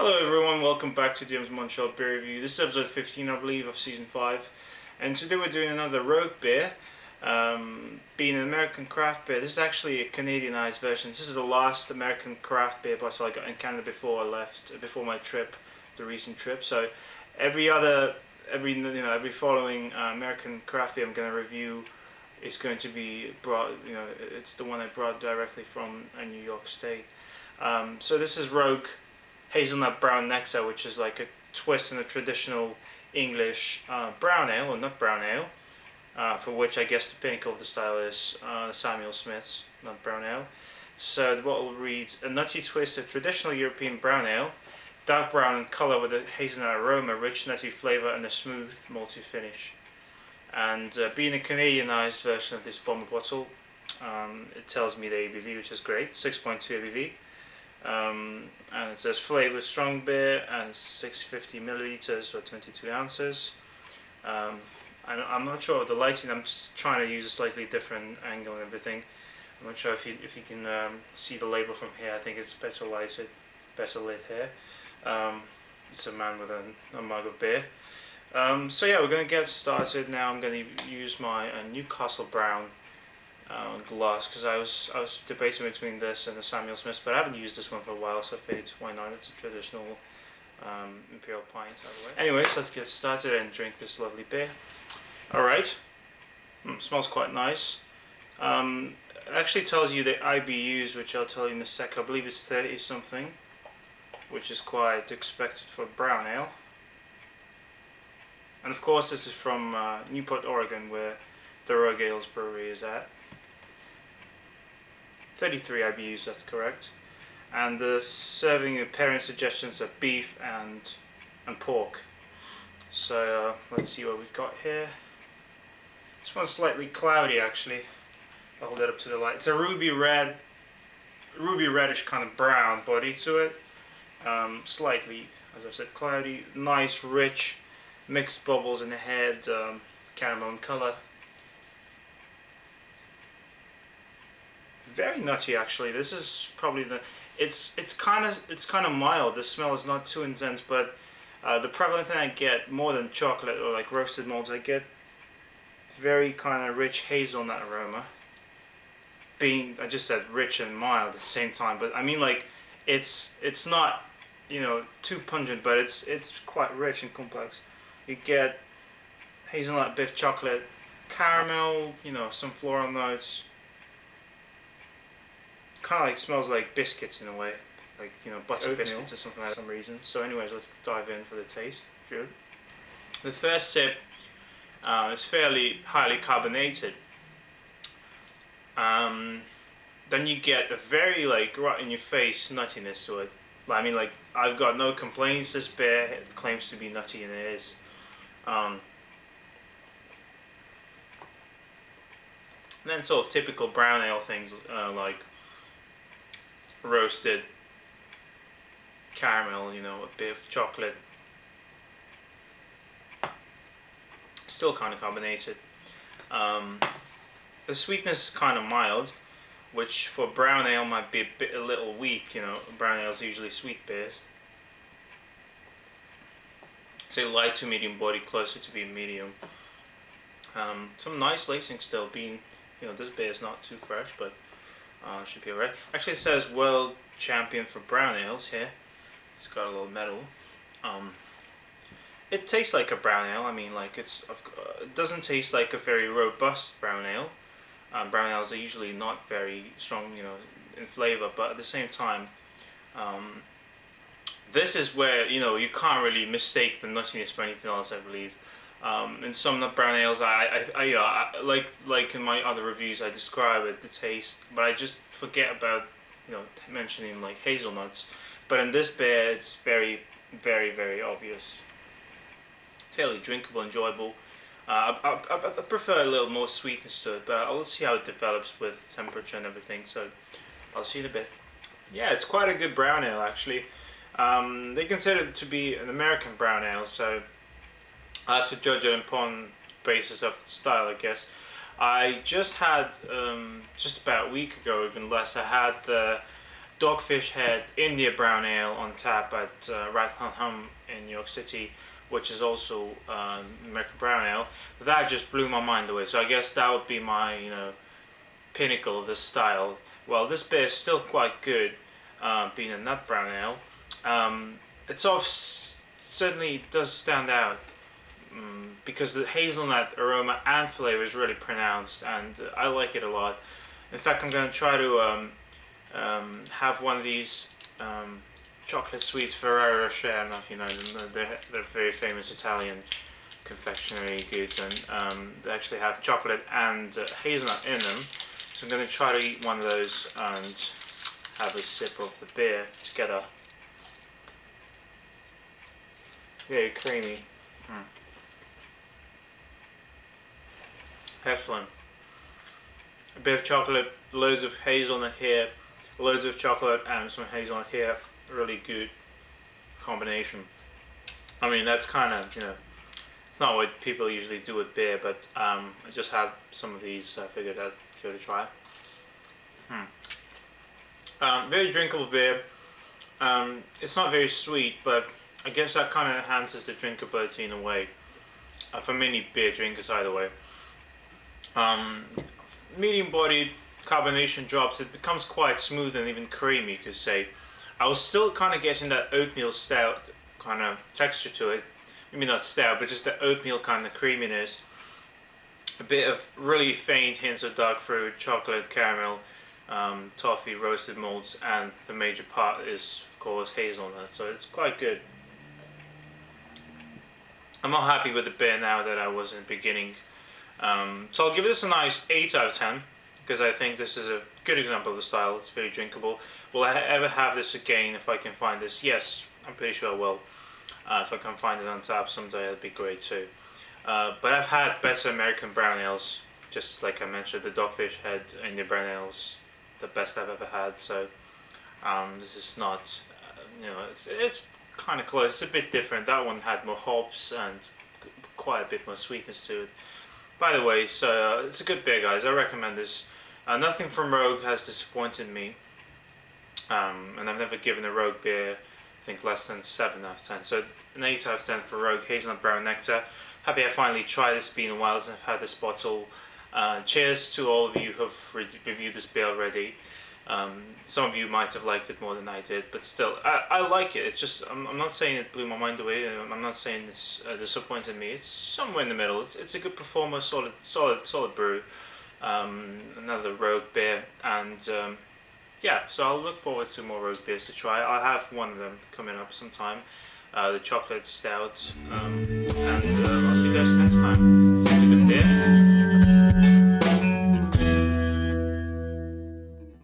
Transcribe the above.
Hello everyone, welcome back to DM's Montreal beer review. This is episode 15, I believe, of season 5, and today we're doing another Rogue beer. Being an American craft beer, this is actually a Canadianized version. This is the last American craft beer bottle I got in Canada before I left, before my trip, the recent trip. So every following American craft beer I'm going to review is going to be brought, it's the one I brought directly from New York State. So this is Rogue Hazelnut Brown Nectar, which is like a twist on the traditional English brown ale, or nut brown ale, for which I guess the pinnacle of the style is Samuel Smith's nut brown ale. So the bottle reads, a nutty twist of traditional European brown ale, dark brown in colour with a hazelnut aroma, rich nutty flavour and a smooth malty finish. And being a Canadianized version of this bomber bottle, it tells me the ABV, which is great, 6.2 ABV. And it says flavour strong beer and 650 milliliters or 22 ounces. I'm not sure of the lighting. I'm just trying to use a slightly different angle and everything. I'm not sure if you can see the label from here. I think it's better lighted, better lit here. It's a man with a mug of beer. So yeah, we're going to get started now. I'm going to use my Newcastle Brown glass, because I was debating between this and the Samuel Smith, but I haven't used this one for a while, so I figured why not. It's a traditional imperial pint. Anyways, let's get started and drink this lovely beer. Alright, smells quite nice. It actually tells you the IBUs, which I'll tell you in a sec. I believe it's 30 something, which is quite expected for brown ale. And of course this is from Newport, Oregon, where the Rogue Ales brewery is at. 33 IBUs, that's correct. And the serving and pairing suggestions are beef and pork. So let's see what we've got here. This one's slightly cloudy actually. I'll hold it up to the light. It's a ruby reddish kind of brown body to it. Slightly, as I said, cloudy. Nice, rich, mixed bubbles in the head, caramel in colour. Very nutty actually. This is probably it's kind of mild. The smell is not too intense, but the prevalent thing I get more than chocolate or like roasted malts, I get very kind of rich hazelnut aroma. Being, I just said rich and mild at the same time, but I mean like it's not too pungent, but it's quite rich and complex. You get hazelnut, biff, chocolate, caramel, some floral notes. Kind of like smells like biscuits in a way, like butter biscuits or something for some reason. So anyways, let's dive in for the taste. Good. The first sip is fairly highly carbonated. Then you get a very like right in your face nuttiness to it. I mean, like, I've got no complaints. This beer claims to be nutty, and it is. And then sort of typical brown ale things like roasted caramel, a bit of chocolate. Still kind of carbonated. The sweetness is kind of mild, which for brown ale might be a little weak. Brown ale is usually sweet beers. Say light to medium body, closer to being medium. Some nice lacing still. Being, this beer is not too fresh, but should be alright. Actually, it says world champion for brown ales here. It's got a little medal. It tastes like a brown ale. I mean, like it doesn't taste like a very robust brown ale. Brown ales are usually not very strong, in flavour, but at the same time, this is where you can't really mistake the nuttiness for anything else, I believe. In some nut brown ales, I like in my other reviews, I describe the taste, but I just forget about mentioning like hazelnuts. But in this beer, it's very, very, very obvious. Fairly drinkable, enjoyable. I prefer a little more sweetness to it, but I'll see how it develops with temperature and everything. So I'll see in a bit. Yeah, it's quite a good brown ale actually. They consider it to be an American brown ale, so I have to judge it upon the basis of the style, I guess. I just had, just about a week ago, even less, I had the Dogfish Head India Brown Ale on tap at Rattle Hum in New York City, which is also American Brown Ale. That just blew my mind away. So I guess that would be my pinnacle of this style. Well, this beer is still quite good, being a nut brown ale. It sort of certainly does stand out because the hazelnut aroma and flavor is really pronounced, and I like it a lot. In fact, I'm going to try to have one of these chocolate sweets Ferrero Rocher. I don't know if you know them. They're very famous Italian confectionery goods, and they actually have chocolate and hazelnut in them. So I'm going to try to eat one of those and have a sip of the beer together. Very creamy. Excellent. A bit of chocolate, loads of hazelnut here, loads of chocolate and some hazelnut here. Really good combination. I mean, that's kind of, it's not what people usually do with beer, but I just had some of these, so I figured I'd give it a try. Very drinkable beer. It's not very sweet, but I guess that kind of enhances the drinkability in a way. For many beer drinkers, either way. Medium bodied carbonation drops, it becomes quite smooth and even creamy, you could say. I was still kind of getting that oatmeal stout kind of texture to it. Maybe not stout, but just the oatmeal kind of creaminess. A bit of really faint hints of dark fruit, chocolate, caramel, toffee, roasted malts, and the major part is, of course, hazelnut. So it's quite good. I'm not happy with the beer now that I was in the beginning. So I'll give this a nice 8 out of 10 because I think this is a good example of the style. It's very drinkable. Will I ever have this again if I can find this? Yes, I'm pretty sure I will. If I can find it on tap someday, that'd be great too. But I've had better American brown ales, just like I mentioned, the Dogfish Head India Brown Ales, the best I've ever had. So this is not, it's kind of close. It's a bit different. That one had more hops and quite a bit more sweetness to it. By the way, so it's a good beer, guys. I recommend this. Nothing from Rogue has disappointed me, and I've never given a Rogue beer, I think, less than 7 out of 10. So an 8 out of 10 for Rogue Hazelnut Brown Nectar. Happy I finally tried this. It's been a while since I've had this bottle. Cheers to all of you who have reviewed this beer already. Some of you might have liked it more than I did, but still, I like it. It's just, I'm not saying it blew my mind away. I'm not saying this disappointed me. It's somewhere in the middle. It's a good performer, solid brew. Another Rogue beer, and yeah. So I'll look forward to more Rogue beers to try. I'll have one of them coming up sometime. The chocolate stout, and I'll see you guys next time.